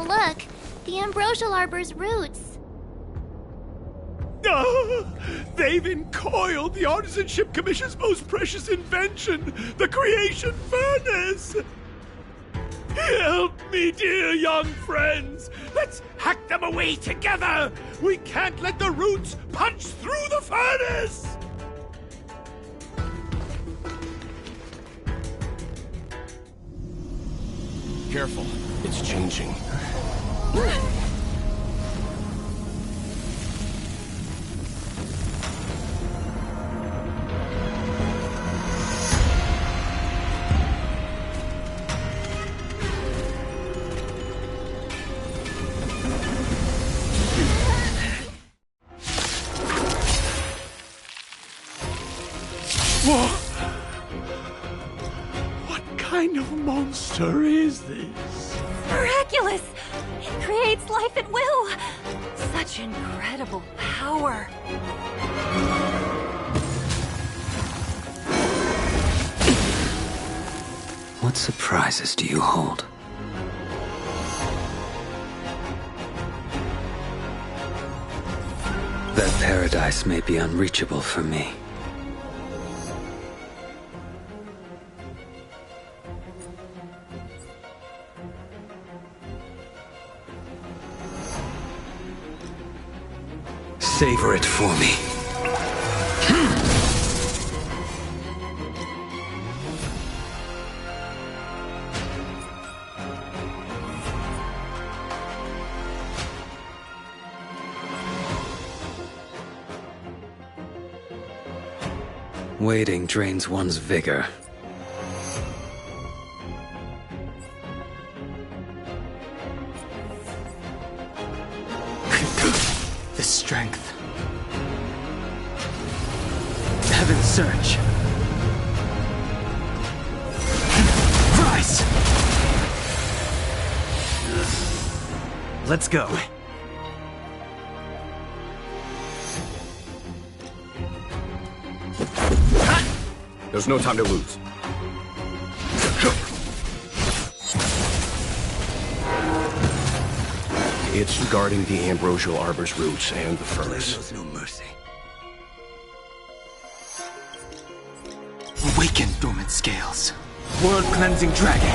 Look, the Ambrosial Arbor's roots. They've encoiled the Artisanship Commission's most precious invention, the Creation Furnace! Help me, dear young friends! Let's hack them away together! We can't let the roots punch through the furnace! Careful, it's changing. Whoa! What kind of monster is this? Miraculous! It creates life at will! Such incredible power! What surprises do you hold? That paradise may be unreachable for me. Savor it for me. Waiting drains one's vigor. The strength. Heaven's surge. Rise! Let's go. There's no time to lose. It's guarding the Ambrosial Arbor's roots and the furnace. There's no mercy. Awaken, dormant scales. World-cleansing dragon.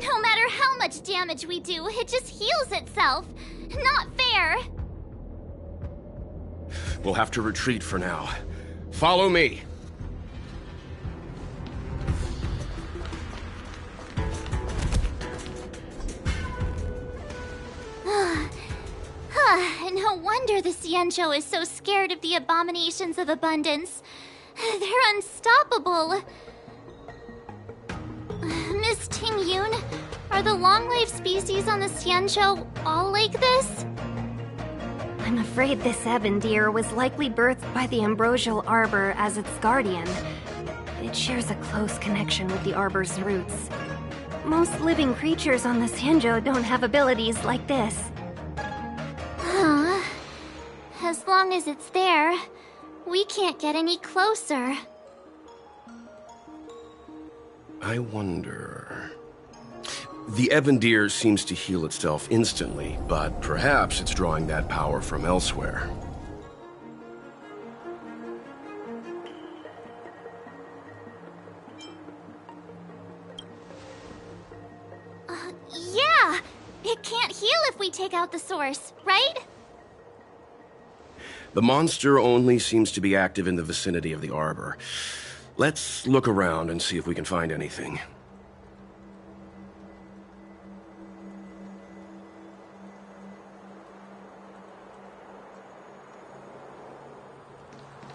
No matter how much damage we do, it just heals itself. Not fair. We'll have to retreat for now. Follow me. No wonder the Xianzhou is so scared of the abominations of abundance. They're unstoppable. Miss Tingyun, are the long-life species on the Xianzhou all like this? I'm afraid this Evandir was likely birthed by the Ambrosial Arbor as its guardian. It shares a close connection with the Arbor's roots. Most living creatures on the Sanjo don't have abilities like this. Huh. As long as it's there, we can't get any closer. I wonder... The Evandir seems to heal itself instantly, but perhaps it's drawing that power from elsewhere. Yeah! It can't heal if we take out the source, right? The monster only seems to be active in the vicinity of the Arbor. Let's look around and see if we can find anything.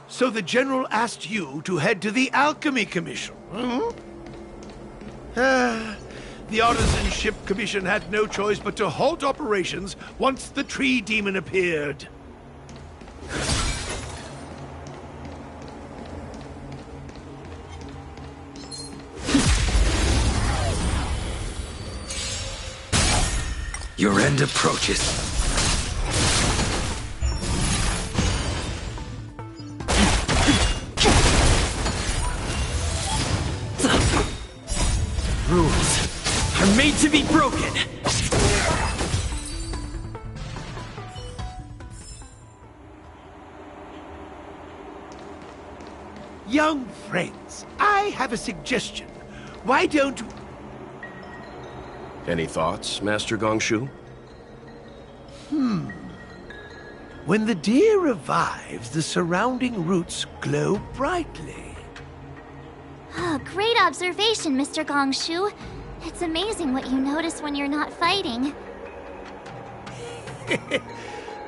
So the General asked you to head to the Alchemy Commission, hmm? The Artisan Ship Commission had no choice but to halt operations once the Tree Demon appeared. Your end approaches. Rules are made to be broken. Young friends, I have a suggestion. Why don't... Any thoughts, Master Gongshu? When the deer revives, the surrounding roots glow brightly. Great observation, Mr. Gongshu. It's amazing what you notice when you're not fighting.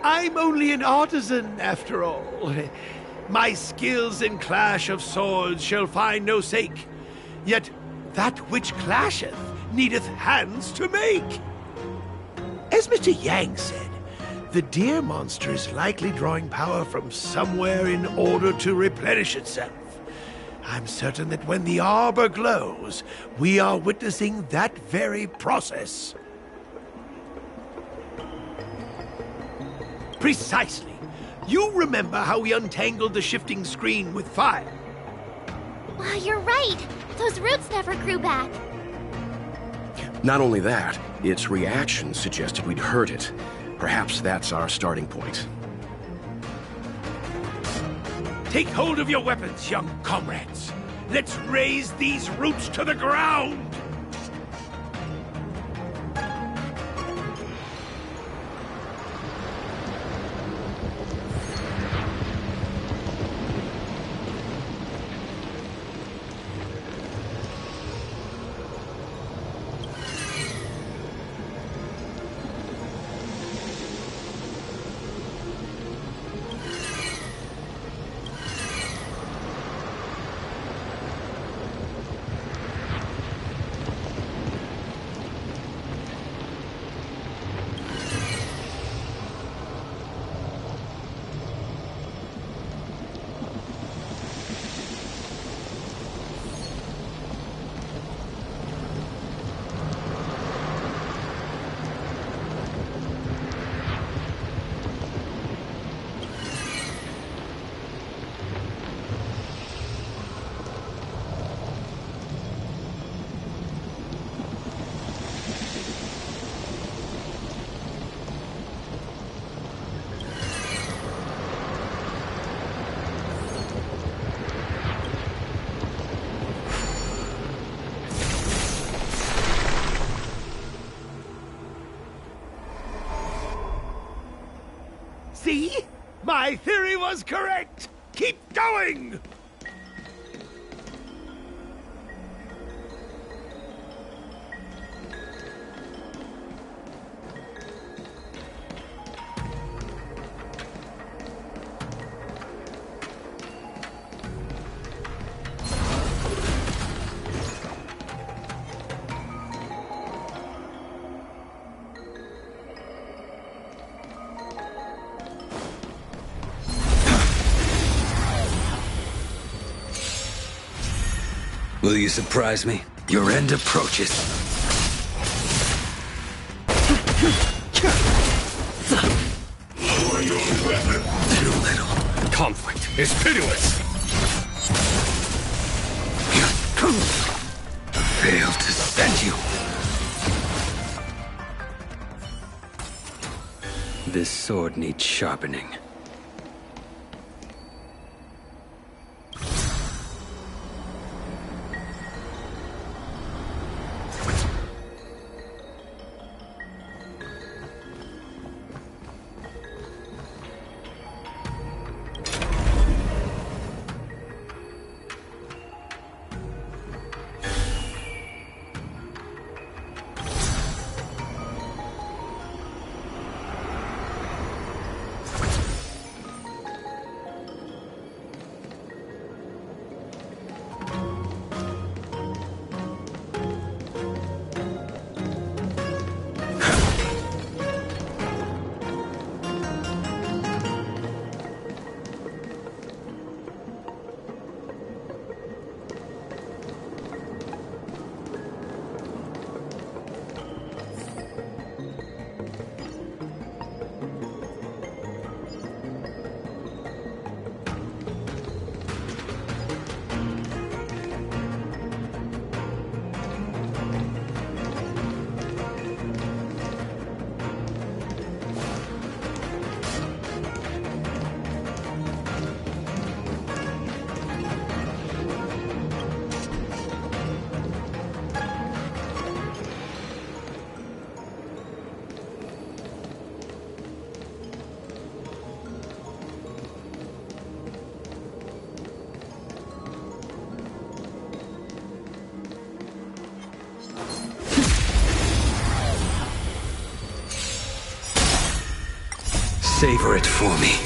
I'm only an artisan, after all. My skills in clash of swords shall find no sake. Yet that which clasheth needeth hands to make. As Mr. Yang said, the deer monster is likely drawing power from somewhere in order to replenish itself. I'm certain that when the Arbor glows, we are witnessing that very process. Precisely. You remember how we untangled the shifting screen with fire? You're right. Those roots never grew back. Not only that, its reaction suggested we'd hurt it. Perhaps that's our starting point. Take hold of your weapons, young comrades. Let's raze these roots to the ground! See? My theory was correct! Keep going! Will you surprise me? Your end approaches. Lower your weapon. Too little. Conflict is pitiless. Failed to send you. This sword needs sharpening. Savor it for me.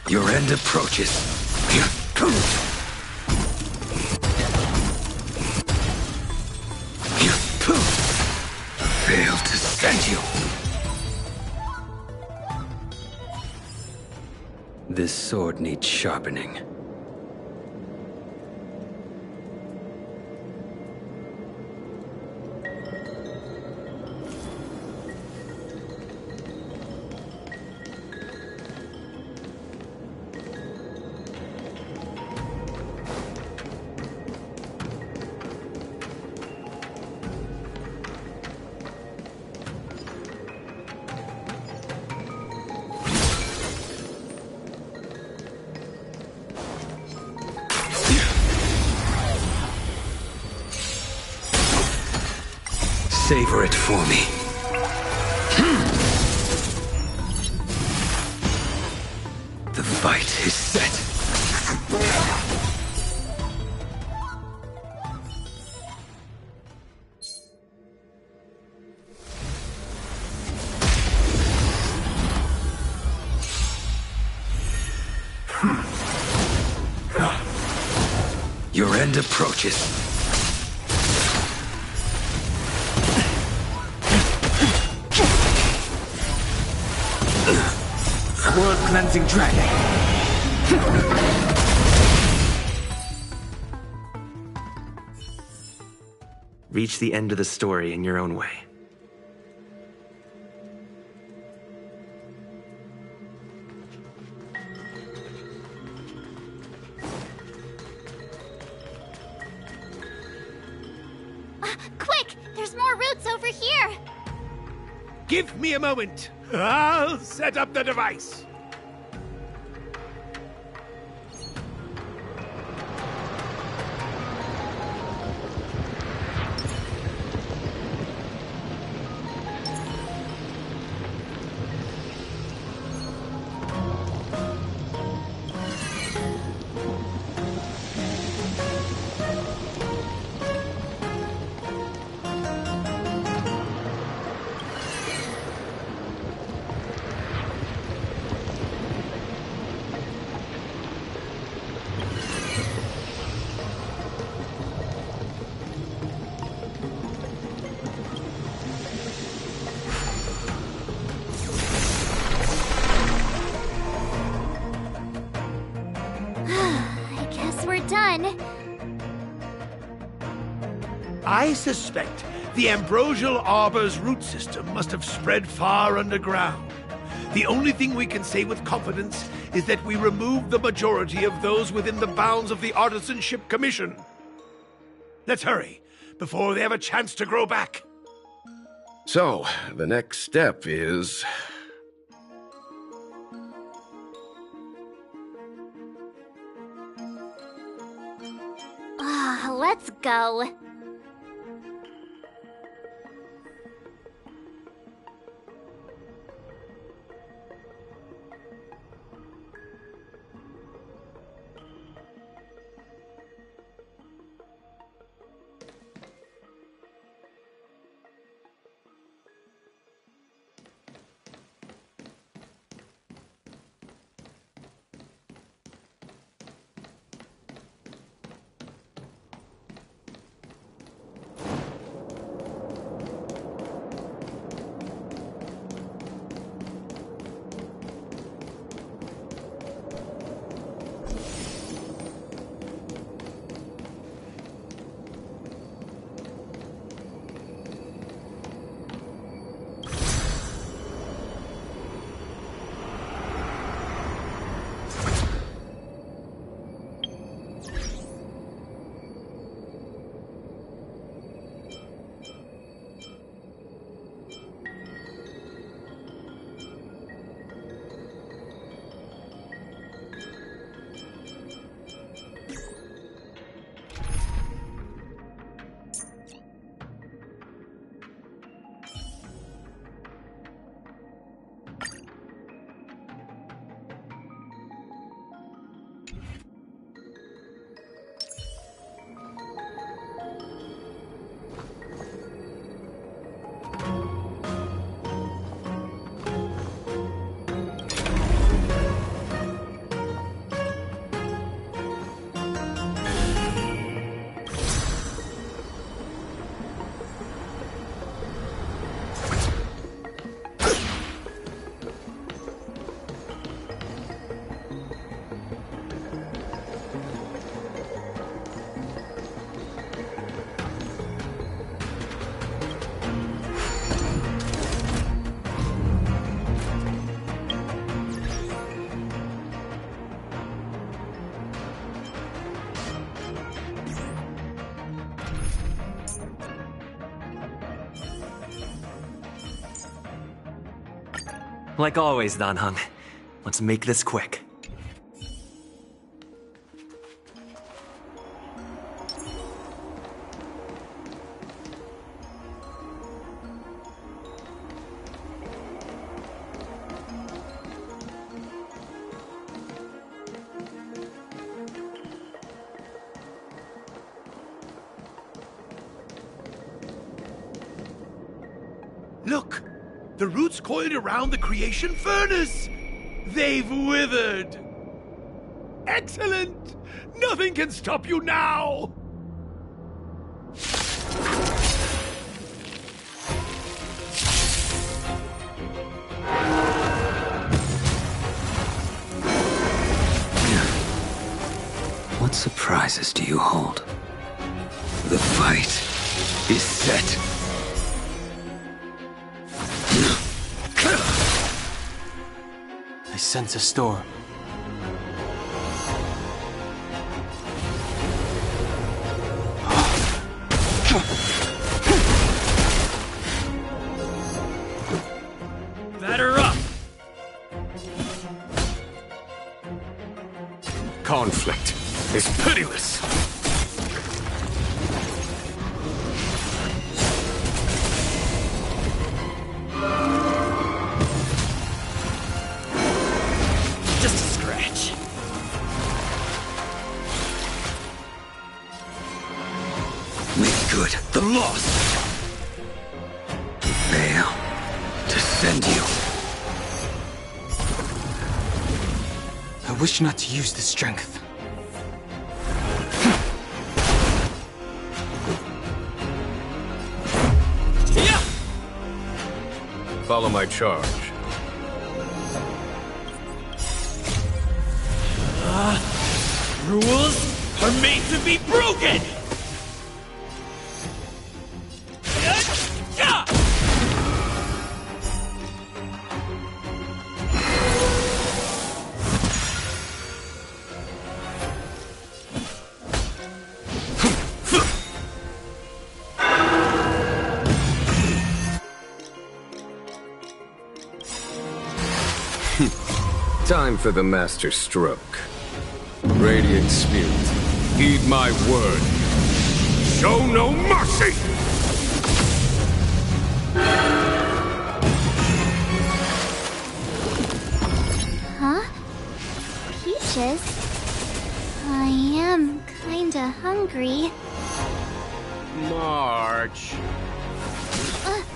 Your end approaches. Failed to send you. This sword needs sharpening. Savor it for me. The fight is set. Your end approaches. World-cleansing dragon. Reach the end of the story in your own way. more roots over here. Give me a moment. I'll set up the device. I guess we're done. I suspect the Ambrosial Arbor's root system must have spread far underground. The only thing we can say with confidence is that we removed the majority of those within the bounds of the Artisanship Commission. Let's hurry, before they have a chance to grow back. So, the next step is... Let's go. Like always, Dan Heng. Let's make this quick. Look! The roots coiled around the creation furnace! They've withered! Excellent! Nothing can stop you now! What surprises do you hold? The fight is set. I sense a storm. Conflict is pitiless. Just a scratch. Make good the loss. Fail to send you. I wish not to use the strength. Yeah! Follow my charge. Rules are made to be broken! Yeah! Time for the master stroke. Radiant Spirit, heed my word. Show no mercy! Huh? Peaches? I am kinda hungry. March.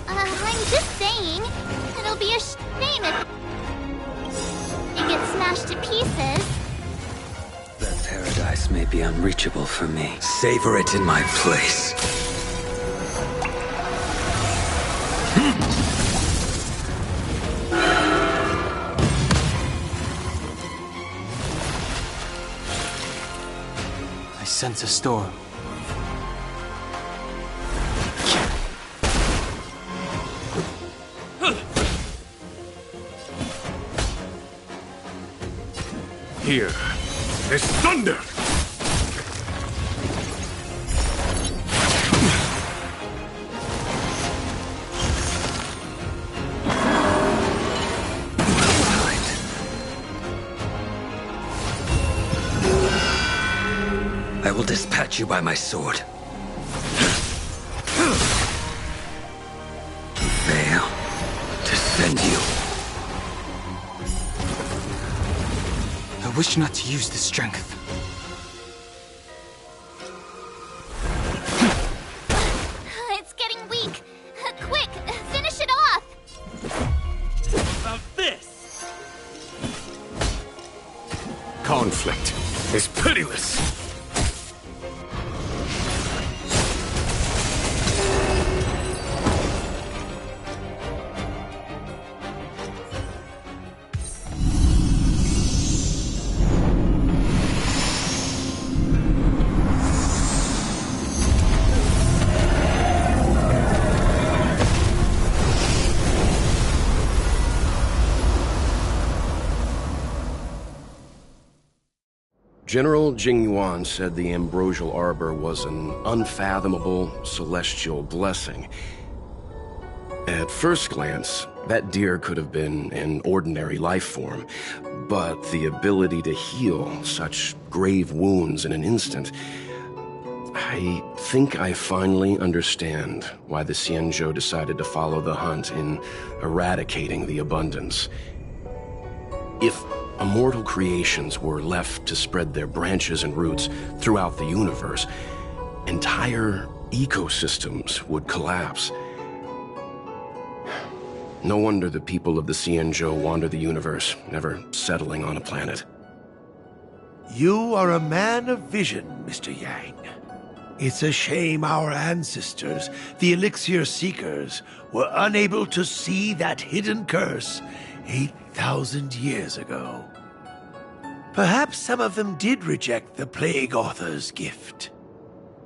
I'm just saying. It'll be a shame if it gets smashed to pieces. That paradise may be unreachable for me. Savor it in my place. I sense a storm. Here is thunder! I will dispatch you by my sword. Fail to send you. I wish not to use the strength. It's getting weak. Quick, finish it off. About this. Conflict is pitiless. General Jing Yuan said the Ambrosial Arbor was an unfathomable celestial blessing. At first glance, that deer could have been an ordinary life form, but the ability to heal such grave wounds in an instant... I think I finally understand why the Xianzhou decided to follow the hunt in eradicating the abundance. If immortal creations were left to spread their branches and roots throughout the universe, entire ecosystems would collapse. No wonder the people of the Xianzhou wander the universe, never settling on a planet. You are a man of vision, Mr. Yang. It's a shame our ancestors, the Elixir Seekers, were unable to see that hidden curse 8,000 years ago. Perhaps some of them did reject the Plague Author's gift.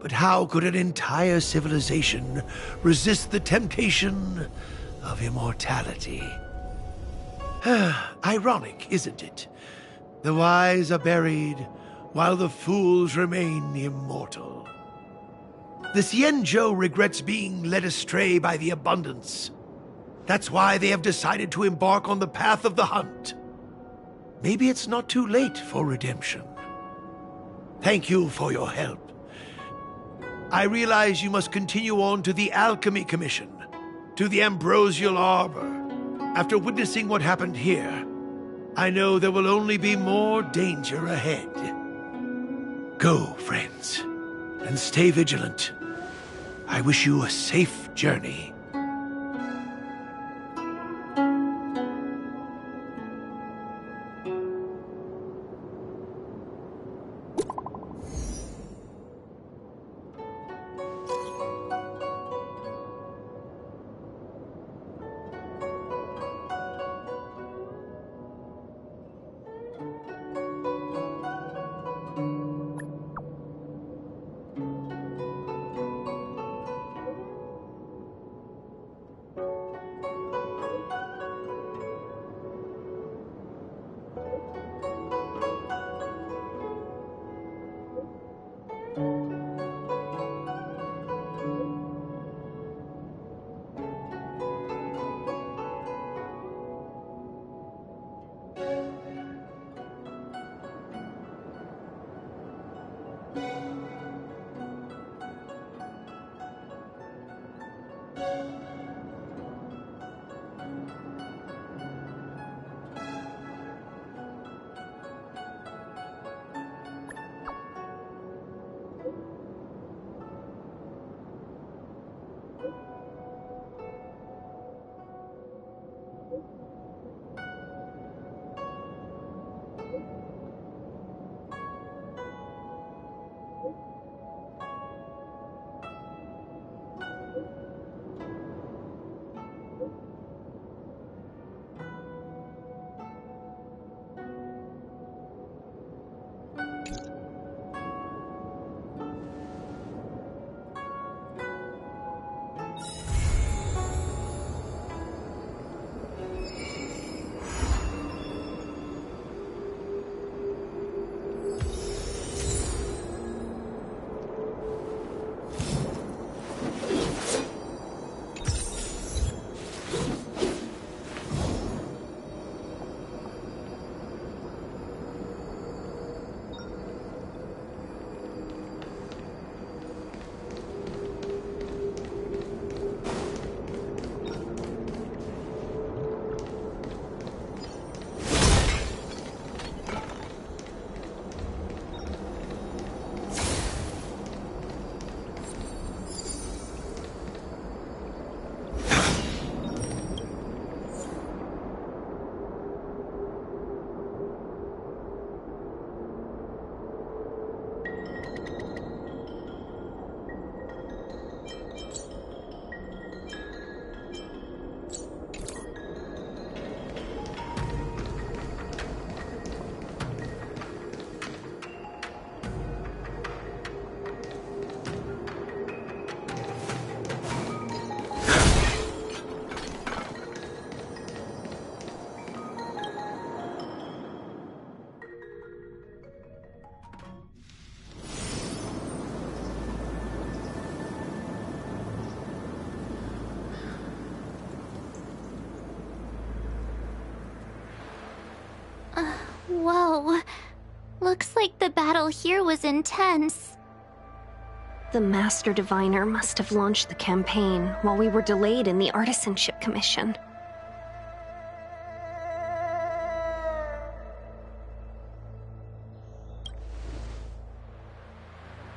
But how could an entire civilization resist the temptation of immortality? Ironic, isn't it? The wise are buried, while the fools remain immortal. The Xianzhou regrets being led astray by the abundance. That's why they have decided to embark on the path of the hunt. Maybe it's not too late for redemption. Thank you for your help. I realize you must continue on to the Alchemy Commission, to the Ambrosial Arbor. After witnessing what happened here, I know there will only be more danger ahead. Go, friends, and stay vigilant. I wish you a safe journey. Whoa. Looks like the battle here was intense. The Master Diviner must have launched the campaign while we were delayed in the Artisanship Commission.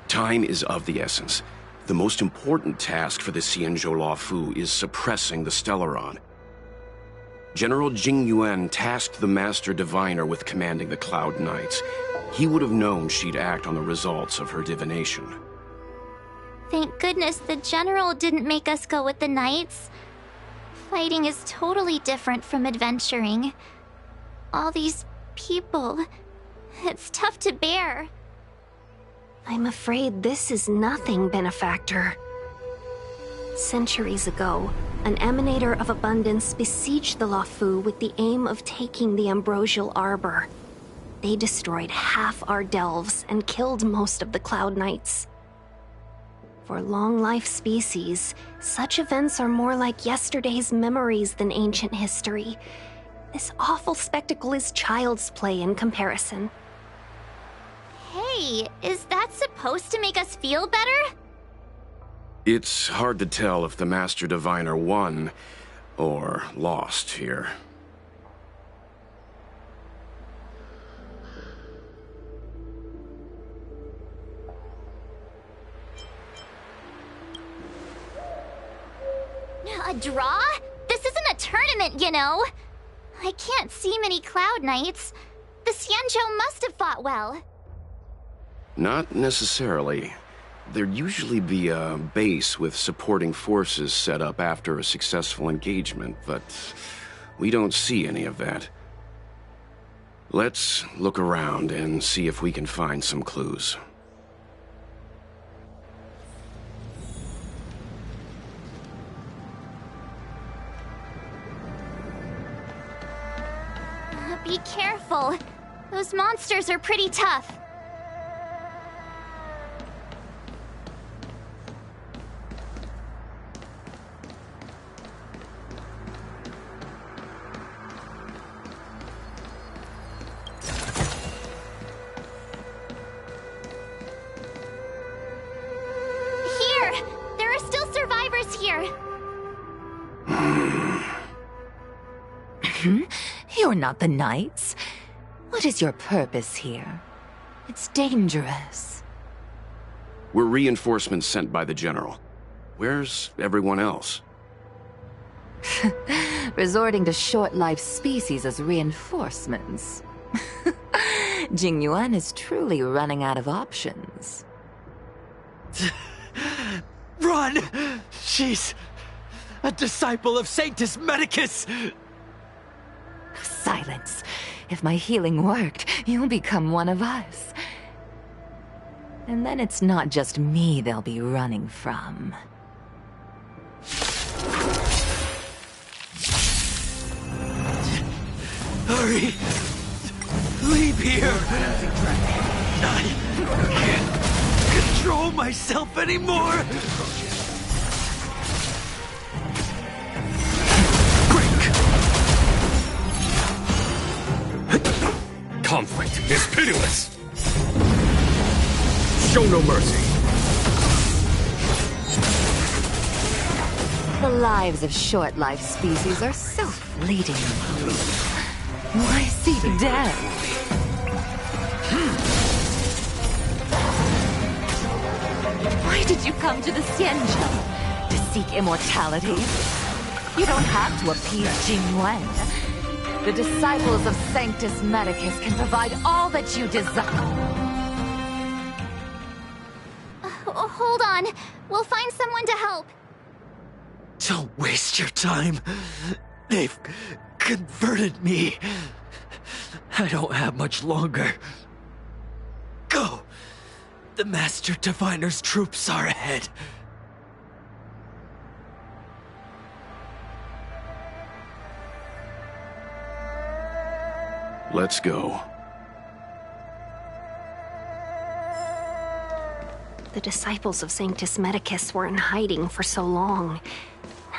Time is of the essence. The most important task for the Xianzhou Luofu is suppressing the Stellaron. General Jing Yuan tasked the Master Diviner with commanding the Cloud Knights. He would have known she'd act on the results of her divination. Thank goodness the General didn't make us go with the Knights. Fighting is totally different from adventuring. All these people... it's tough to bear. I'm afraid this is nothing, Benefactor. Centuries ago, an Emanator of Abundance besieged the Luofu with the aim of taking the Ambrosial Arbor. They destroyed half our delves and killed most of the Cloud Knights. For long-life species, such events are more like yesterday's memories than ancient history. This awful spectacle is child's play in comparison. Hey, Hey, is that supposed to make us feel better? It's hard to tell if the Master Diviner won or lost here. A draw? This isn't a tournament, you know. I can't see many Cloud Knights. The Xianzhou must have fought well. Not necessarily. There'd usually be a base with supporting forces set up after a successful engagement, but we don't see any of that. Let's look around and see if we can find some clues. Be careful. Those monsters are pretty tough. Here! There are still survivors here. You're not the Knights. What is your purpose here? It's dangerous. We're reinforcements sent by the General. Where's everyone else? Resorting to short-lived species as reinforcements. Jingyuan is truly running out of options. Run! She's a disciple of Sanctus Medicus! Silence. If my healing worked, you'll become one of us. And then it's not just me they'll be running from. Hurry! Leave here! I can't control myself anymore! Conflict is pitiless! Show no mercy! The lives of short-lived species are so fleeting. Why seek death? Why did you come to the Xianzhou? To seek immortality? You don't have to appease Jingyuan. The disciples of Sanctus Medicus can provide all that you desire. Hold on. We'll find someone to help. Don't waste your time. They've converted me. I don't have much longer. Go! The Master Diviner's troops are ahead. Let's go. The disciples of Sanctus Medicus were in hiding for so long.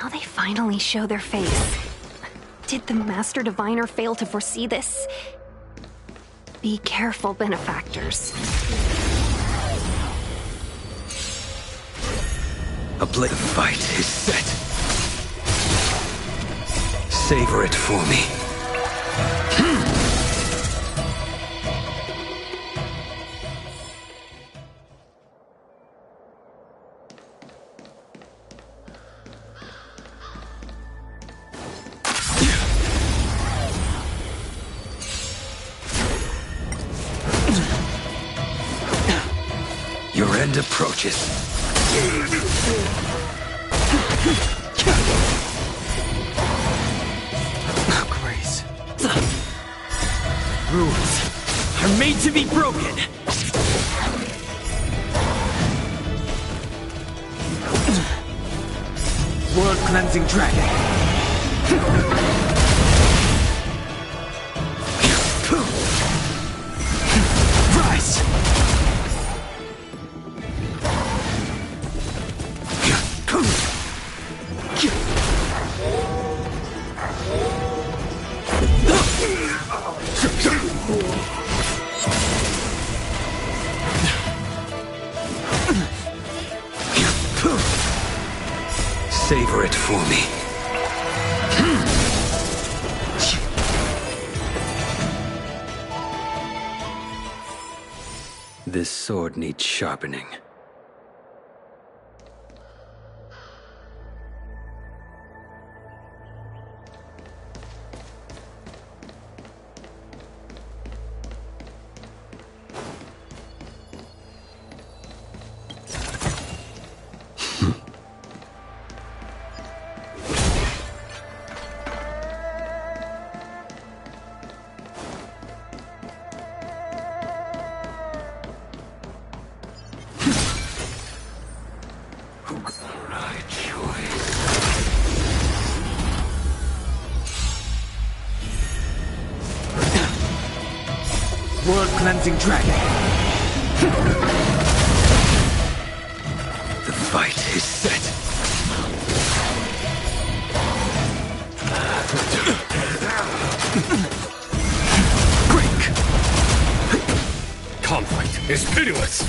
Now they finally show their face. Did the Master Diviner fail to foresee this? Be careful, benefactors. A blade fight is set. Savor it for me. Your end approaches. Grace. Rules are made to be broken. World Cleansing Dragon. Rise! savor it for me. This sword needs sharpening. World-cleansing dragon. The fight is set. Break! Conflict is pitiless!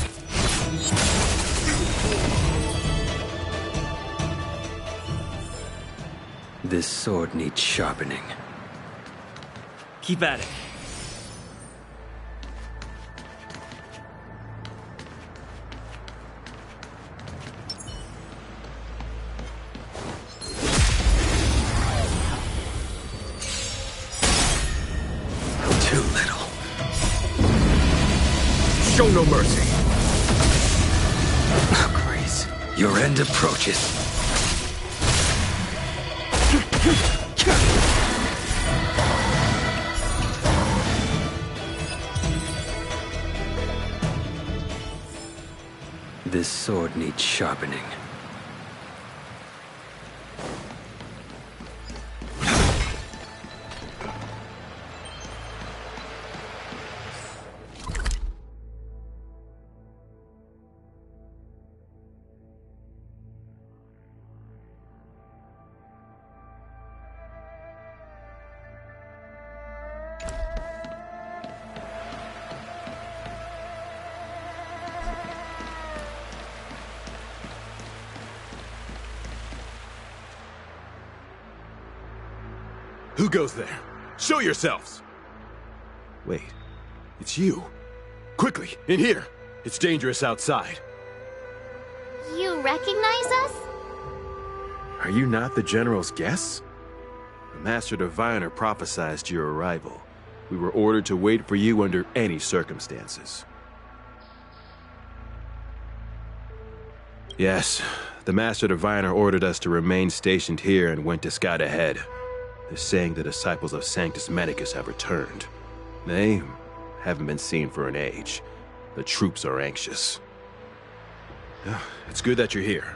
This sword needs sharpening. Keep at it. Too little. Show no mercy! Grace, your end approaches. This sword needs sharpening. Who goes there? Show yourselves! Wait, it's you. Quickly, in here. It's dangerous outside. You recognize us? Are you not the General's guests? The Master Diviner prophesied your arrival. We were ordered to wait for you under any circumstances. Yes, the Master Diviner ordered us to remain stationed here and went to scout ahead. They're saying the disciples of Sanctus Medicus have returned. They haven't been seen for an age. The troops are anxious. It's good that you're here.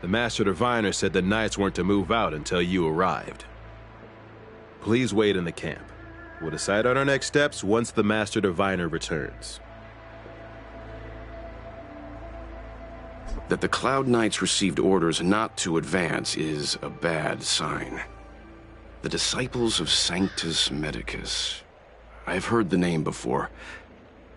The Master Diviner said the Knights weren't to move out until you arrived. Please wait in the camp. We'll decide on our next steps once the Master Diviner returns. That the Cloud Knights received orders not to advance is a bad sign. The Disciples of Sanctus Medicus. I've heard the name before.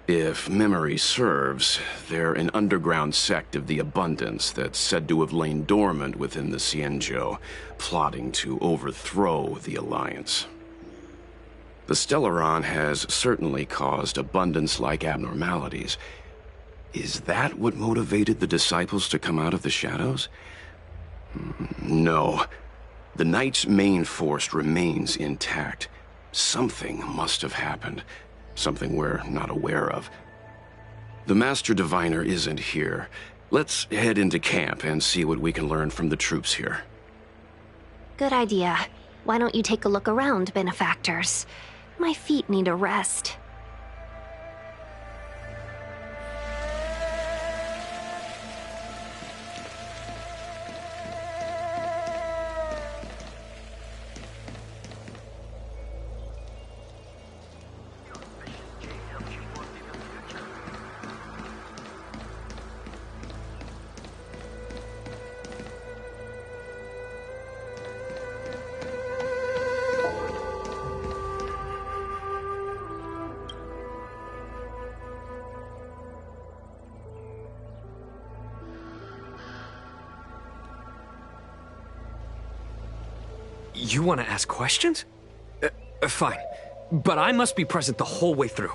If memory serves, they're an underground sect of the Abundance that's said to have lain dormant within the Xianzhou, plotting to overthrow the Alliance. The Stellaron has certainly caused Abundance-like abnormalities. Is that what motivated the Disciples to come out of the shadows? No. The Knight's main force remains intact. Something must have happened. Something we're not aware of. The Master Diviner isn't here. Let's head into camp and see what we can learn from the troops here. Good idea. Why don't you take a look around, benefactors? My feet need a rest. You want to ask questions? Fine. But I must be present the whole way through.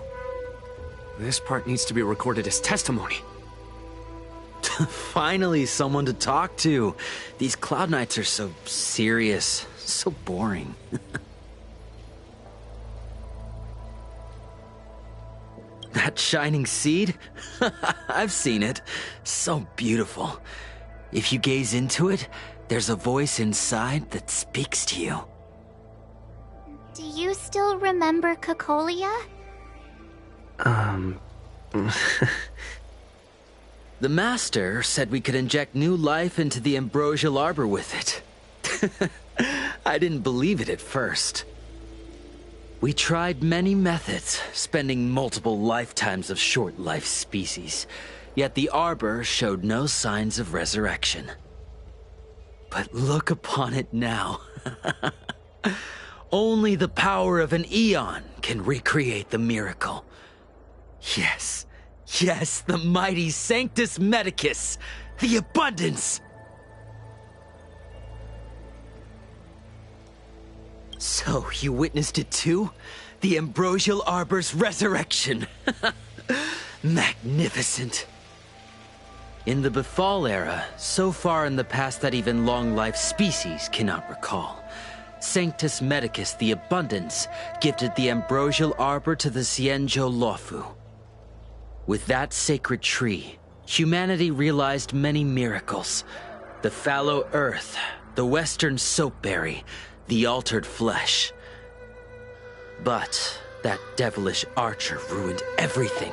This part needs to be recorded as testimony. Finally, someone to talk to. These Cloud Knights are so serious, so boring. That shining seed? I've seen it. So beautiful. If you gaze into it, there's a voice inside that speaks to you. Do you still remember Cocolia? The Master said we could inject new life into the Ambrosial Arbor with it. I didn't believe it at first. We tried many methods, spending multiple lifetimes of short-life species, yet the Arbor showed no signs of resurrection. But look upon it now. Only the power of an Aeon can recreate the miracle. Yes, the mighty Sanctus Medicus, the abundance! So, you witnessed it too? The Ambrosial Arbor's resurrection! Magnificent! In the Befall era, so far in the past that even long-life species cannot recall, Sanctus Medicus the Abundance gifted the Ambrosial Arbor to the Xianzhou Luofu. With that sacred tree, humanity realized many miracles. The fallow earth, the western soapberry, the altered flesh. But that devilish archer ruined everything.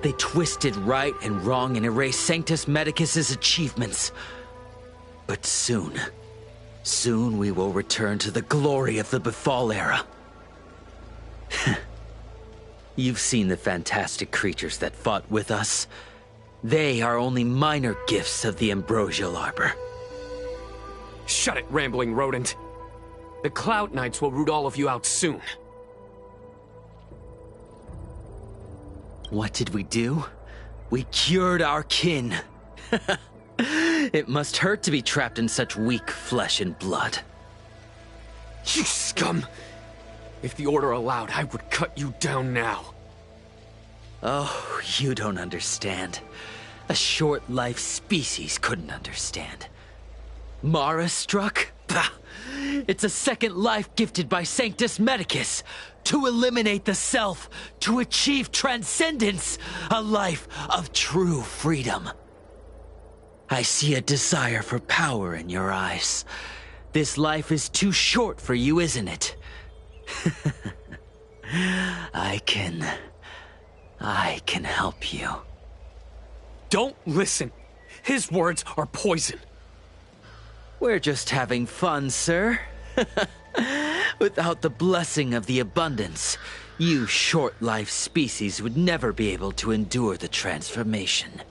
They twisted right and wrong and erased Sanctus Medicus's achievements. But soon we will return to the glory of the Befall era. You've seen the fantastic creatures that fought with us. They are only minor gifts of the Ambrosial Arbor. Shut it, rambling rodent. The Cloud Knights will root all of you out soon. What did we do? We cured our kin. It must hurt to be trapped in such weak flesh and blood. You scum! If the Order allowed, I would cut you down now. Oh, you don't understand. A short-life species couldn't understand. Mara struck? Bah! It's a second life gifted by Sanctus Medicus to eliminate the self, to achieve transcendence, a life of true freedom. I see a desire for power in your eyes. This life is too short for you, isn't it? I can help you. Don't listen. His words are poison. We're just having fun, sir. Without the blessing of the abundance, you short-life species would never be able to endure the transformation.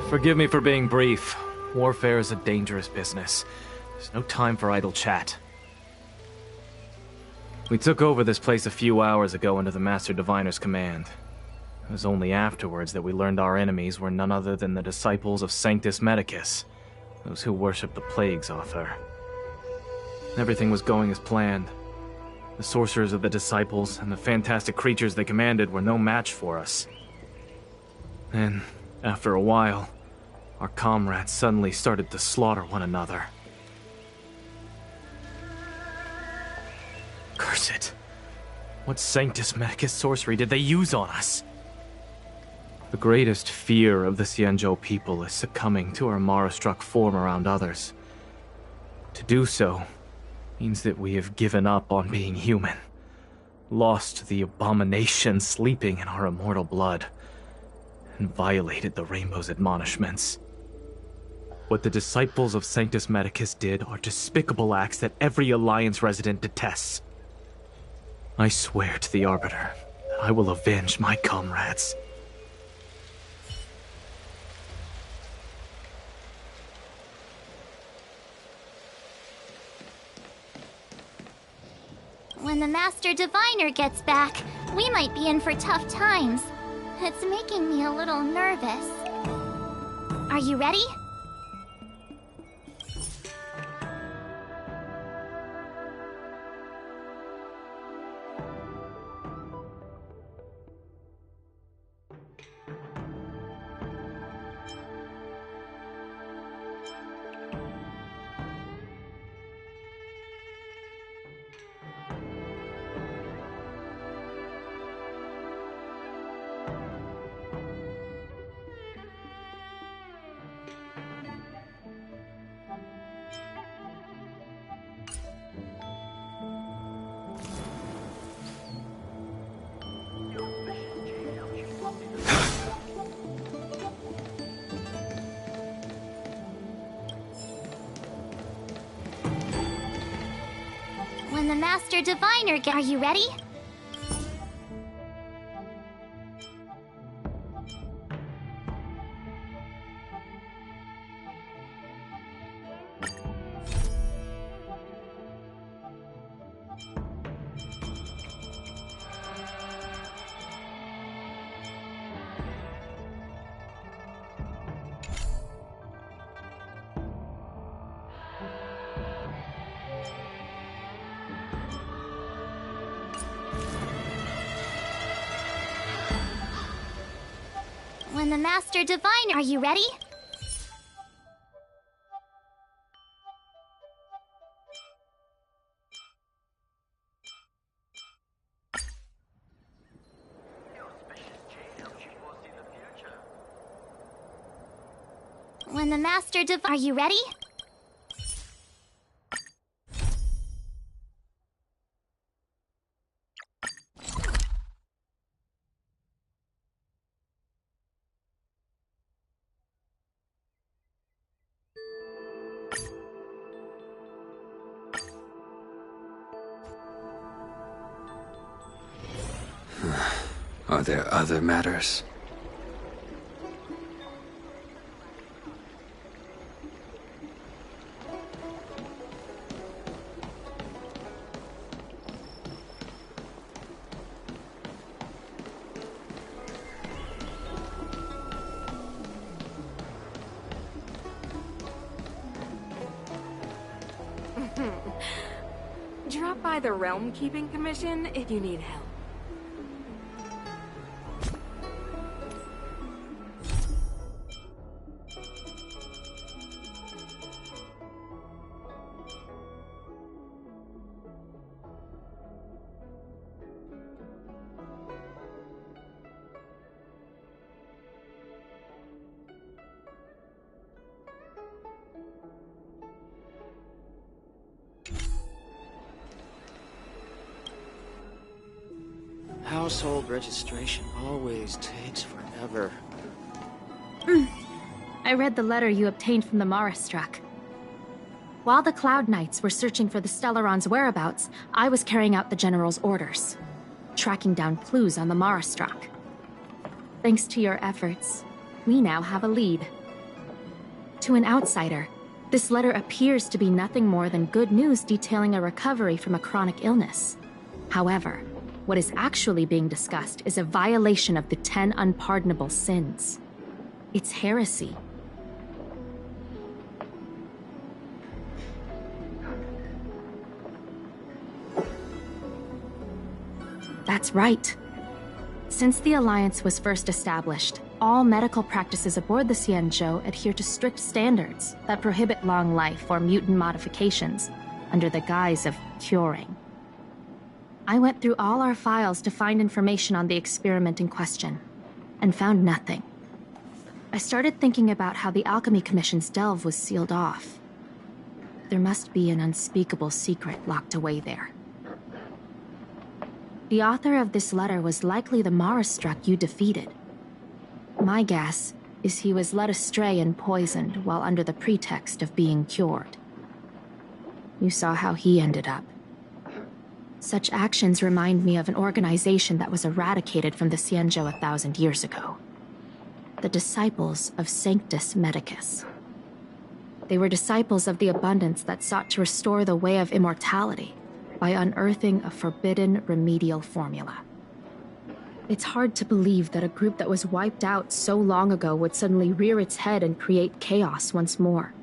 Forgive me for being brief. Warfare is a dangerous business. There's no time for idle chat. We took over this place a few hours ago under the Master Diviner's command. It was only afterwards that we learned our enemies were none other than the disciples of Sanctus Medicus, those who worship the Plague's author. Everything was going as planned. The sorcerers of the disciples and the fantastic creatures they commanded were no match for us. Then, after a while, our comrades suddenly started to slaughter one another. Curse it. What Sanctus Medicus sorcery did they use on us? The greatest fear of the Xianzhou people is succumbing to our Mara-struck form around others. To do so means that we have given up on being human, lost the abomination sleeping in our immortal blood, and violated the Rainbow's admonishments. What the disciples of Sanctus Medicus did are despicable acts that every Alliance resident detests. I swear to the Arbiter that I will avenge my comrades. When the Master Diviner gets back, we might be in for tough times. It's making me a little nervous. Are you ready? When the Master Diviner Are you ready? When the Master Diviner Are you ready? When the Master Diviner Are you ready? Are there other matters? Drop by the Realm Keeping Commission if you need help. Household registration always takes forever. I read the letter you obtained from the Marastruck. While the Cloud Knights were searching for the Stellaron's whereabouts, I was carrying out the General's orders, tracking down clues on the Marastruck. Thanks to your efforts, we now have a lead. To an outsider, this letter appears to be nothing more than good news detailing a recovery from a chronic illness. However, what is actually being discussed is a violation of the 10 unpardonable sins. It's heresy. That's right. Since the Alliance was first established, all medical practices aboard the Xianzhou adhere to strict standards that prohibit long life or mutant modifications under the guise of curing. I went through all our files to find information on the experiment in question, and found nothing. I started thinking about how the Alchemy Commission's delve was sealed off. There must be an unspeakable secret locked away there. The author of this letter was likely the Marastruck you defeated. My guess is he was led astray and poisoned while under the pretext of being cured. You saw how he ended up. Such actions remind me of an organization that was eradicated from the Xianzhou 1,000 years ago. The Disciples of Sanctus Medicus. They were disciples of the Abundance that sought to restore the way of immortality by unearthing a forbidden remedial formula. It's hard to believe that a group that was wiped out so long ago would suddenly rear its head and create chaos once more.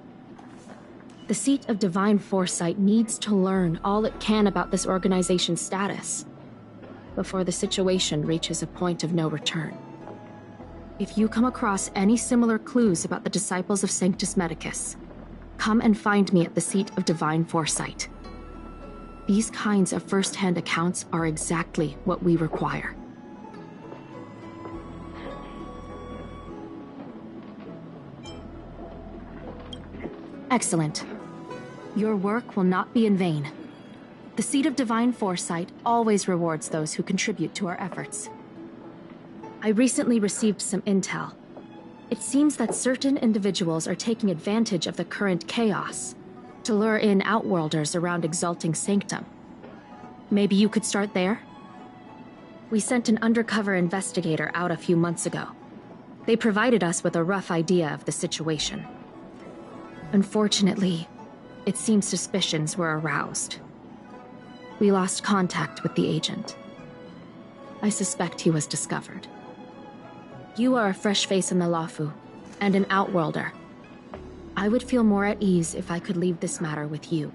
The Seat of Divine Foresight needs to learn all it can about this organization's status before the situation reaches a point of no return. If you come across any similar clues about the Disciples of Sanctus Medicus, come and find me at the Seat of Divine Foresight. These kinds of first-hand accounts are exactly what we require. Excellent. Your work will not be in vain. The Seat of Divine Foresight always rewards those who contribute to our efforts. I recently received some intel. It seems that certain individuals are taking advantage of the current chaos to lure in Outworlders around Exalting Sanctum. Maybe you could start there? We sent an undercover investigator out a few months ago. They provided us with a rough idea of the situation. Unfortunately, it seems suspicions were aroused. We lost contact with the agent. I suspect he was discovered. You are a fresh face in the Luofu, and an Outworlder. I would feel more at ease if I could leave this matter with you.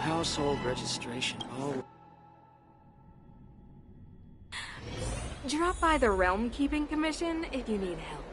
Household registration. Oh. Drop by the Realm Keeping Commission if you need help.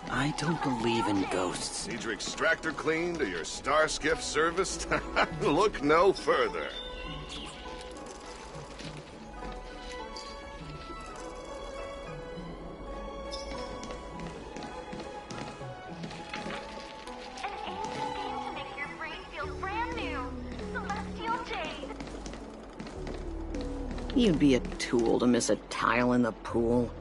I don't believe in ghosts. Need your extractor cleaned or your star skiff serviced? Look no further. You'd be a tool to miss a tile in the pool.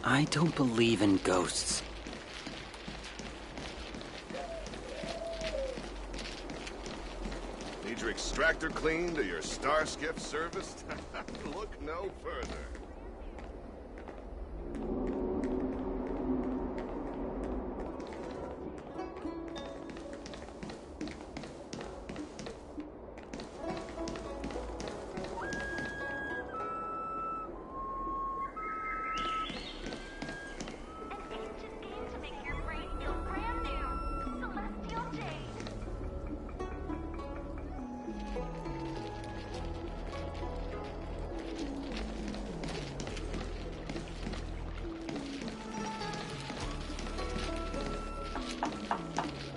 I don't believe in ghosts. extractor cleaned or your star skiff serviced? Look no further.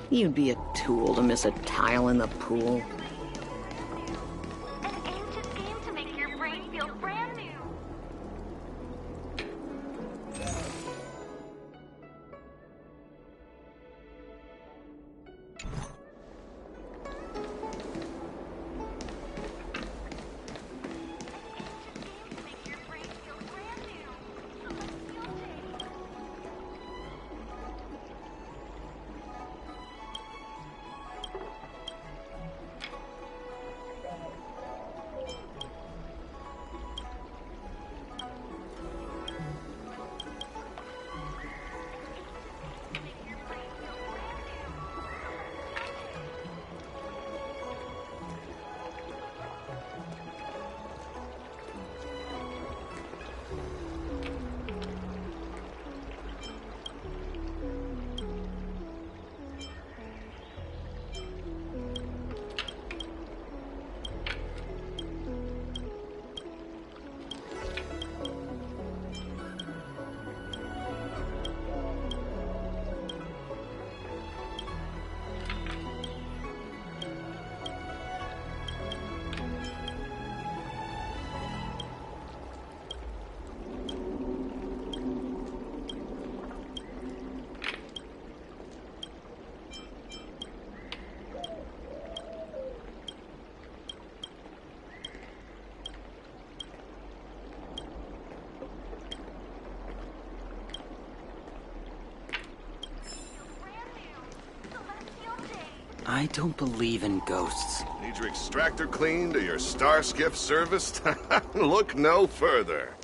You'd be a tool to miss a tile in the pool. I don't believe in ghosts. Need your extractor cleaned or your star skiff serviced? Look no further.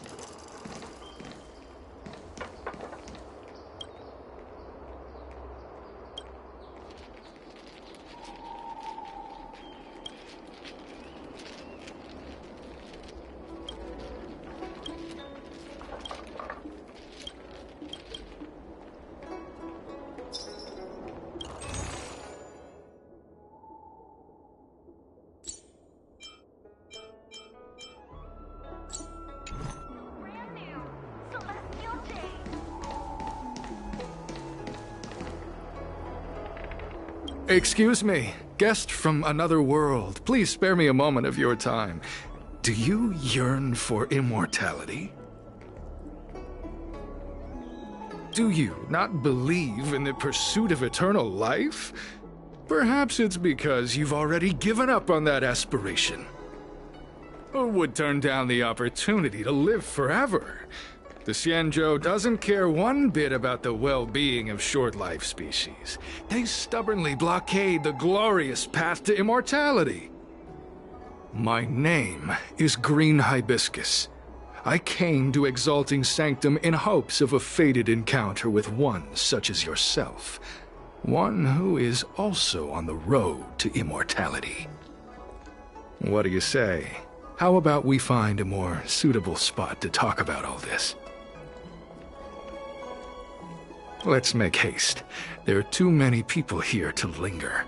Excuse me, guest from another world. Please spare me a moment of your time. Do you yearn for immortality? Do you not believe in the pursuit of eternal life? Perhaps it's because you've already given up on that aspiration. Who would turn down the opportunity to live forever? The Xianzhou doesn't care one bit about the well-being of short-life species. They stubbornly blockade the glorious path to immortality. My name is Green Hibiscus. I came to Exalting Sanctum in hopes of a fated encounter with one such as yourself. One who is also on the road to immortality. What do you say? How about we find a more suitable spot to talk about all this? Let's make haste. There are too many people here to linger.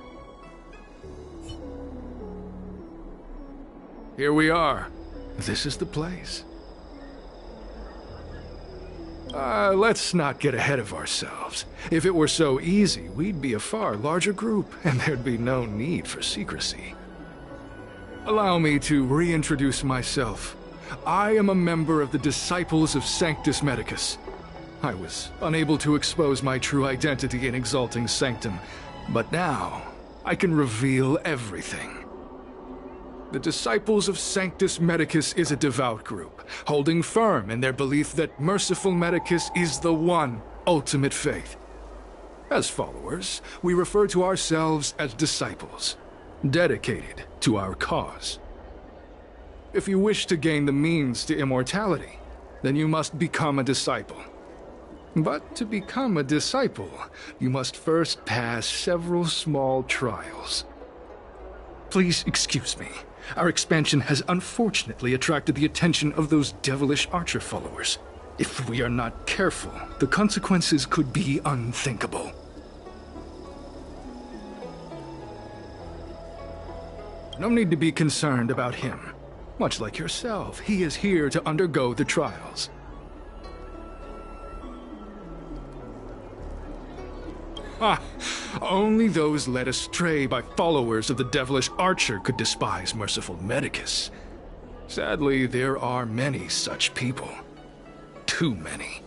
Here we are. This is the place. Let's not get ahead of ourselves. If it were so easy, we'd be a far larger group, and there'd be no need for secrecy. Allow me to reintroduce myself. I am a member of the Disciples of Sanctus Medicus. I was unable to expose my true identity in Exalting Sanctum, but now I can reveal everything. The Disciples of Sanctus Medicus is a devout group, holding firm in their belief that Merciful Medicus is the one ultimate faith. As followers, we refer to ourselves as disciples. dedicated to our cause. If you wish to gain the means to immortality, then you must become a disciple. But to become a disciple, you must first pass several small trials. Please excuse me. Our expansion has unfortunately attracted the attention of those devilish Archer followers. If we are not careful, the consequences could be unthinkable. No need to be concerned about him. Much like yourself, he is here to undergo the trials. Only those led astray by followers of the devilish Archer could despise merciful Medicus. Sadly, there are many such people. Too many.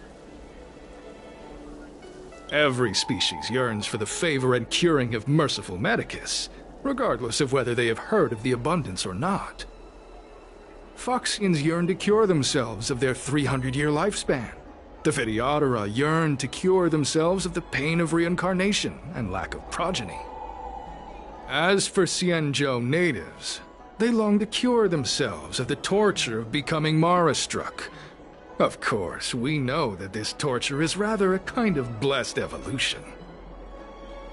Every species yearns for the favor and curing of merciful Medicus, regardless of whether they have heard of the abundance or not. Foxians yearn to cure themselves of their 300-year lifespan. The Videodora yearn to cure themselves of the pain of reincarnation and lack of progeny. As for Xianzhou natives, they long to cure themselves of the torture of becoming Mara-struck. Of course, we know that this torture is rather a kind of blessed evolution.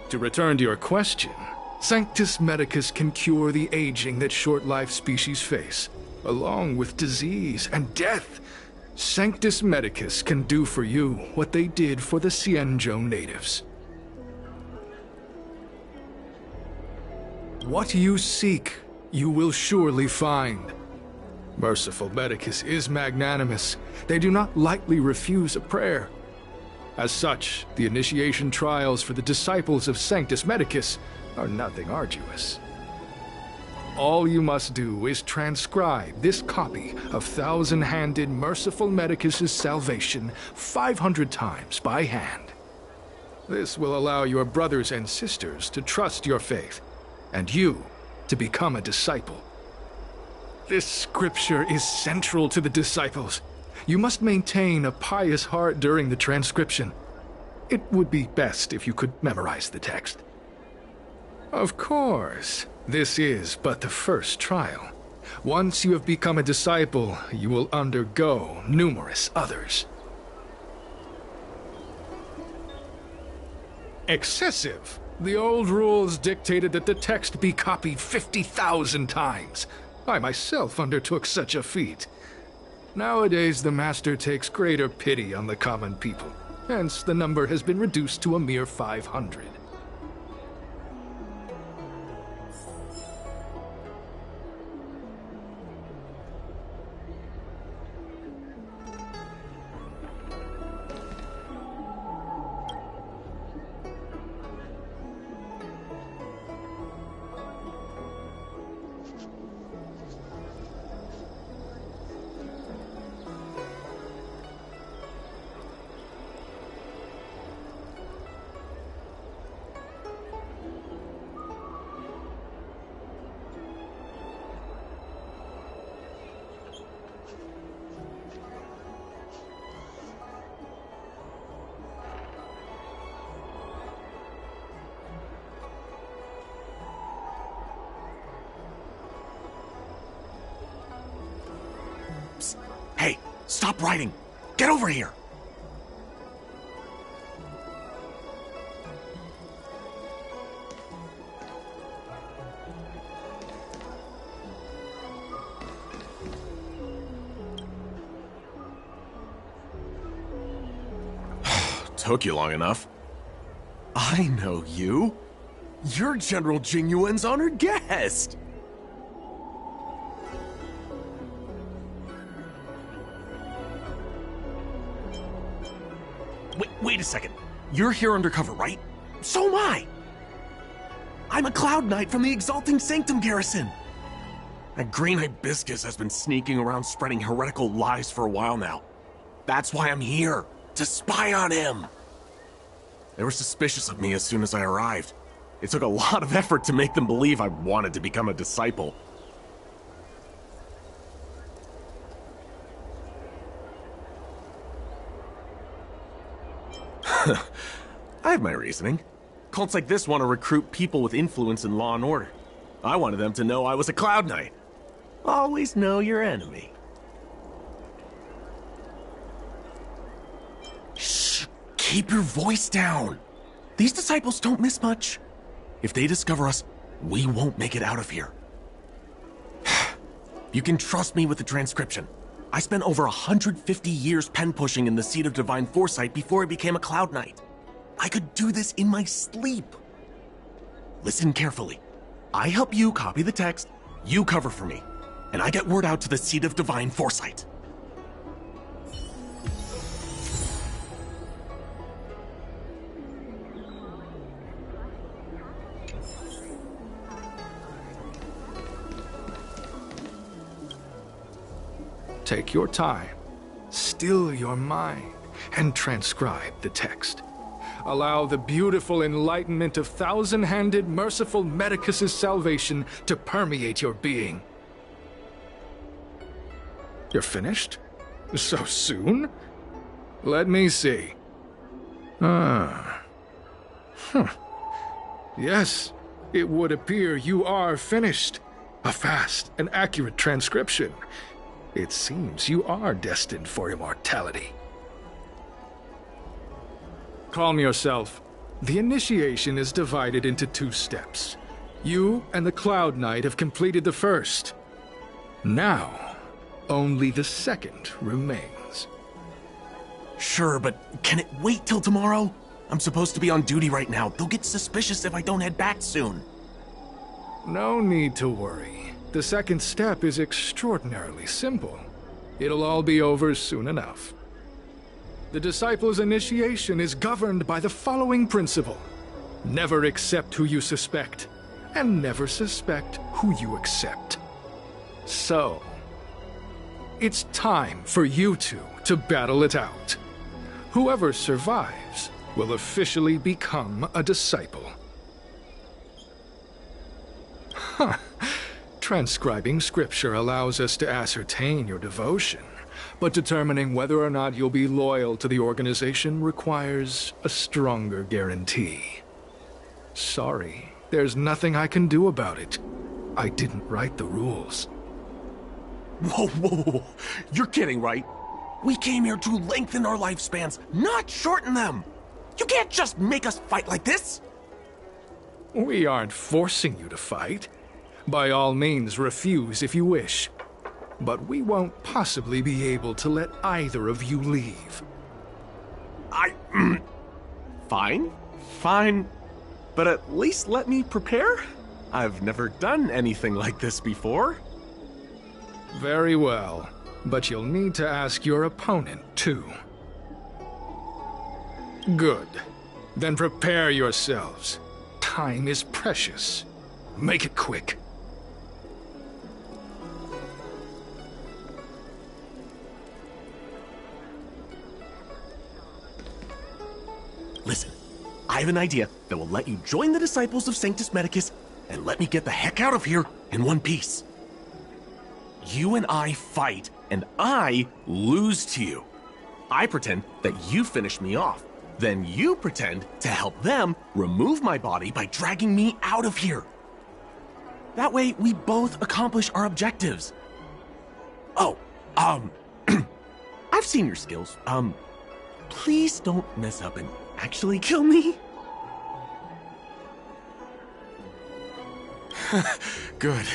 To return to your question, Sanctus Medicus can cure the aging that short-life species face, along with disease and death. Sanctus Medicus can do for you what they did for the Xianzhou natives. What you seek, you will surely find. Merciful Medicus is magnanimous. They do not lightly refuse a prayer. As such, the initiation trials for the disciples of Sanctus Medicus are nothing arduous. All you must do is transcribe this copy of Thousand-Handed Merciful Medicus's Salvation 500 times by hand. This will allow your brothers and sisters to trust your faith, and you to become a disciple. This scripture is central to the disciples. You must maintain a pious heart during the transcription. It would be best if you could memorize the text. Of course. This is but the first trial. Once you have become a disciple, you will undergo numerous others. Excessive! The old rules dictated that the text be copied 50,000 times. I myself undertook such a feat. Nowadays, the Master takes greater pity on the common people. Hence, the number has been reduced to a mere 500. Hey, stop writing! Get over here! Took you long enough. I know you. You're General Jingyuan's honored guest. Wait a second. You're here undercover, right? So am I. I'm a Cloud Knight from the Exalting Sanctum Garrison. That green hibiscus has been sneaking around spreading heretical lies for a while now. That's why I'm here, to spy on him. They were suspicious of me as soon as I arrived. It took a lot of effort to make them believe I wanted to become a disciple. I have my reasoning. Cults like this want to recruit people with influence in law and order. I wanted them to know I was a Cloud Knight. Always know your enemy. Shh! Keep your voice down. These disciples don't miss much. If they discover us, we won't make it out of here. You can trust me with the transcription. I spent over 150 years pen-pushing in the Seat of Divine Foresight before I became a Cloud Knight. I could do this in my sleep. Listen carefully. I help you copy the text, you cover for me, and I get word out to the Seat of Divine Foresight. Take your time, still your mind, and transcribe the text. Allow the beautiful enlightenment of thousand-handed, merciful Medicus' salvation to permeate your being. You're finished? So soon? Let me see. Yes, it would appear you are finished. A fast and accurate transcription. It seems you are destined for immortality. Calm yourself. The initiation is divided into 2 steps. You and the Cloud Knight have completed the first. Now, only the second remains. Sure, but can it wait till tomorrow? I'm supposed to be on duty right now. They'll get suspicious if I don't head back soon. No need to worry. The second step is extraordinarily simple. It'll all be over soon enough. The disciples' initiation is governed by the following principle. Never accept who you suspect, and never suspect who you accept. So, it's time for you two to battle it out. Whoever survives will officially become a disciple. Huh. Transcribing scripture allows us to ascertain your devotion, but determining whether or not you'll be loyal to the organization requires a stronger guarantee. Sorry, there's nothing I can do about it. I didn't write the rules. Whoa. You're kidding, right? We came here to lengthen our lifespans, not shorten them. You can't just make us fight like this. We aren't forcing you to fight. By all means, refuse if you wish. But we won't possibly be able to let either of you leave. Fine. But at least let me prepare. I've never done anything like this before. Very well. But you'll need to ask your opponent, too. Good. Then prepare yourselves. Time is precious. Make it quick. Listen, I have an idea that will let you join the Disciples of Sanctus Medicus and let me get the heck out of here in one piece. You and I fight, and I lose to you. I pretend that you finish me off. Then you pretend to help them remove my body by dragging me out of here. That way, we both accomplish our objectives. Oh, I've seen your skills. Please don't mess up and actually kill me. Good.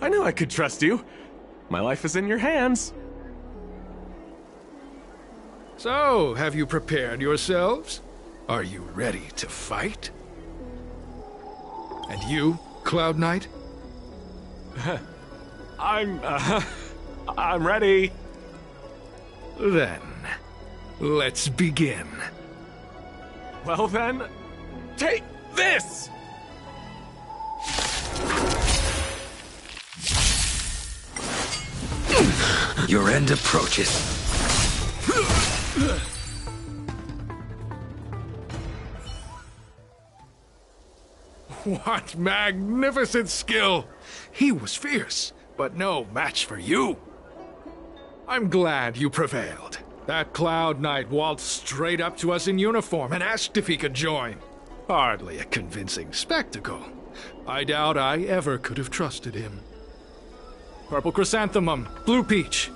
I knew I could trust you. My life is in your hands. So, have you prepared yourselves? Are you ready to fight? And you, Cloud Knight? I'm ready. Then, let's begin. Well then, take this! Your end approaches. What magnificent skill! He was fierce, but no match for you. I'm glad you prevailed. That Cloud Knight waltzed straight up to us in uniform and asked if he could join. Hardly a convincing spectacle, I doubt I ever could have trusted him. Purple chrysanthemum, blue peach.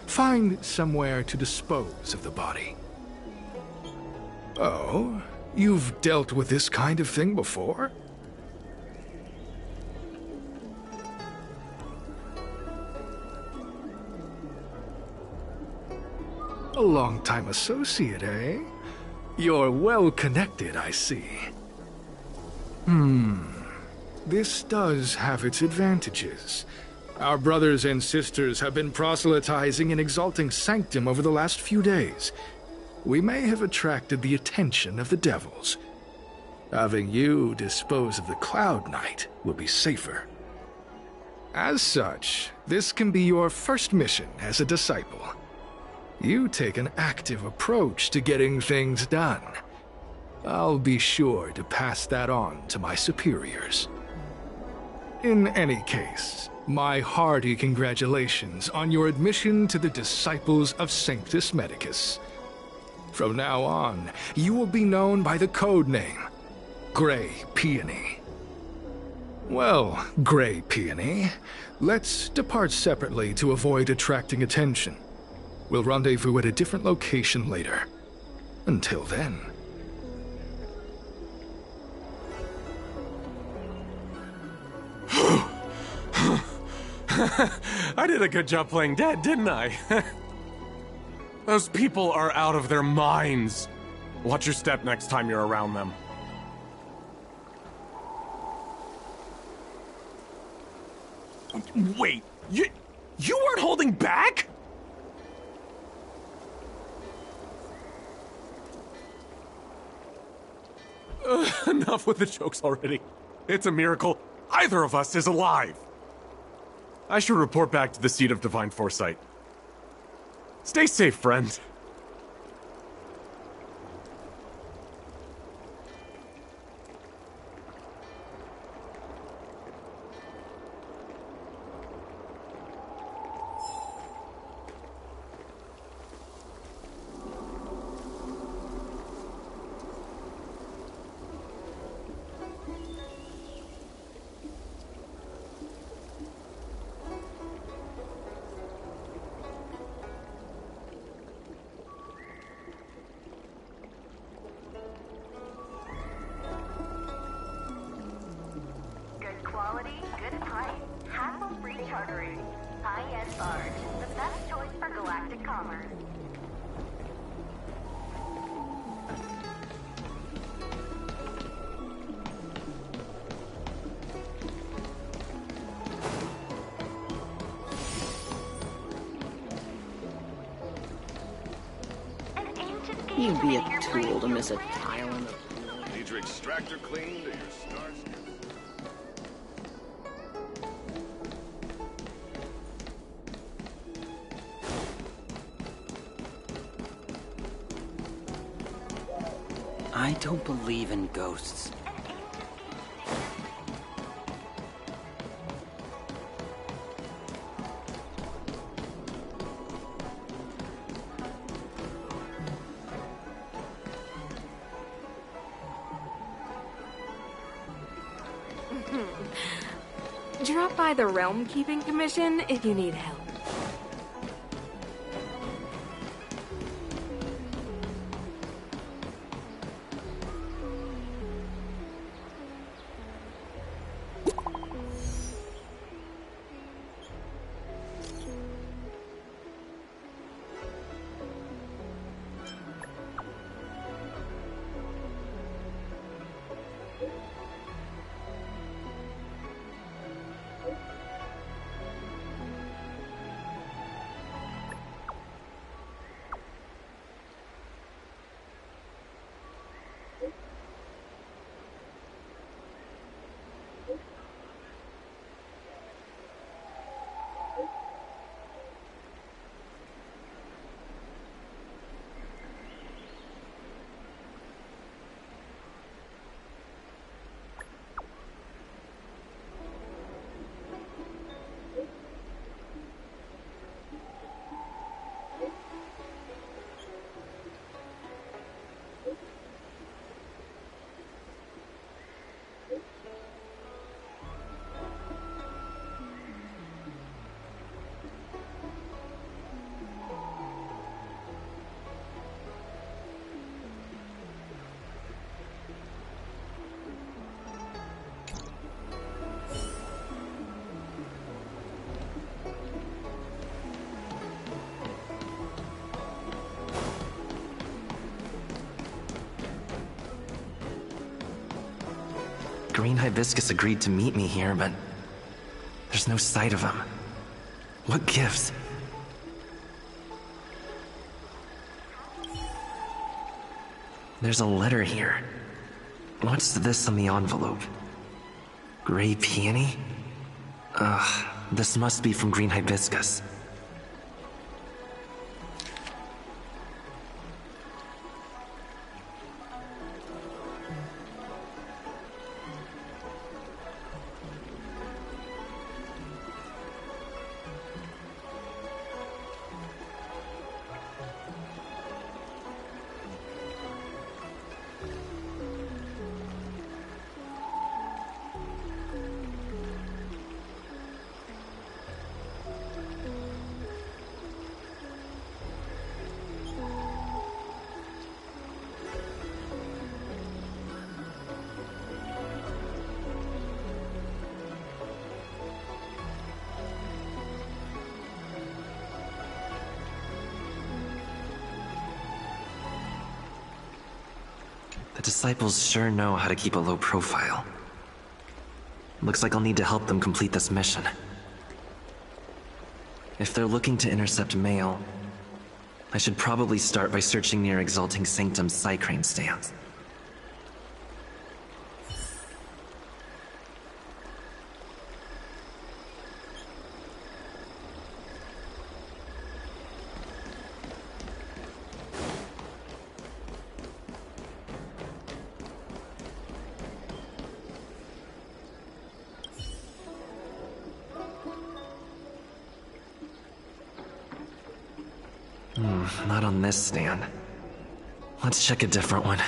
Find somewhere to dispose of the body. Oh, you've dealt with this kind of thing before? A long-time associate, eh? You're well-connected, I see. This does have its advantages. Our brothers and sisters have been proselytizing and exalting Sanctum over the last few days. We may have attracted the attention of the devils. Having you dispose of the Cloud Knight will be safer. As such, this can be your first mission as a disciple. You take an active approach to getting things done. I'll be sure to pass that on to my superiors. In any case, my hearty congratulations on your admission to the Disciples of Sanctus Medicus. From now on, you will be known by the code name, Grey Peony. Well, Grey Peony, let's depart separately to avoid attracting attention. We'll rendezvous at a different location later. Until then. I did a good job playing dead, didn't I? Those people are out of their minds. Watch your step next time you're around them. Wait, you weren't holding back? Enough with the jokes already. It's a miracle either of us is alive. I should report back to the Seat of Divine Foresight. Stay safe, friend. You'd be a tool to miss a tile in the pool. Need your extractor cleaned or your stars? I don't believe in ghosts. Drop by the Realm Keeping Commission if you need help. Green Hibiscus agreed to meet me here, but there's no sight of him. What gives? There's a letter here. What's this on the envelope? Gray peony? Ugh, this must be from Green Hibiscus. The disciples sure know how to keep a low profile. Looks like I'll need to help them complete this mission. If they're looking to intercept mail, I should probably start by searching near Exalting Sanctum's Psycrane stands. Not on this stand. Let's check a different one.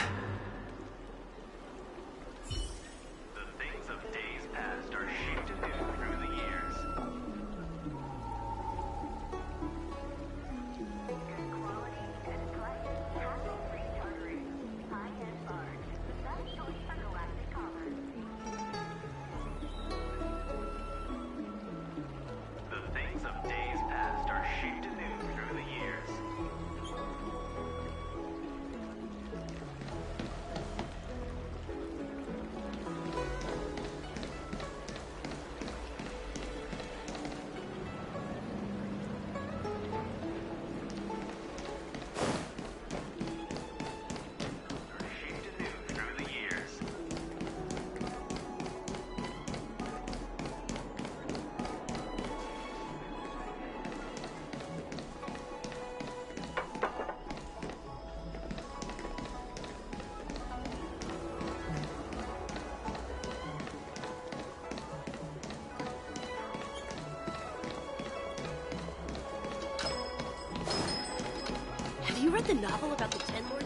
Have you read the novel about the Ten Lords?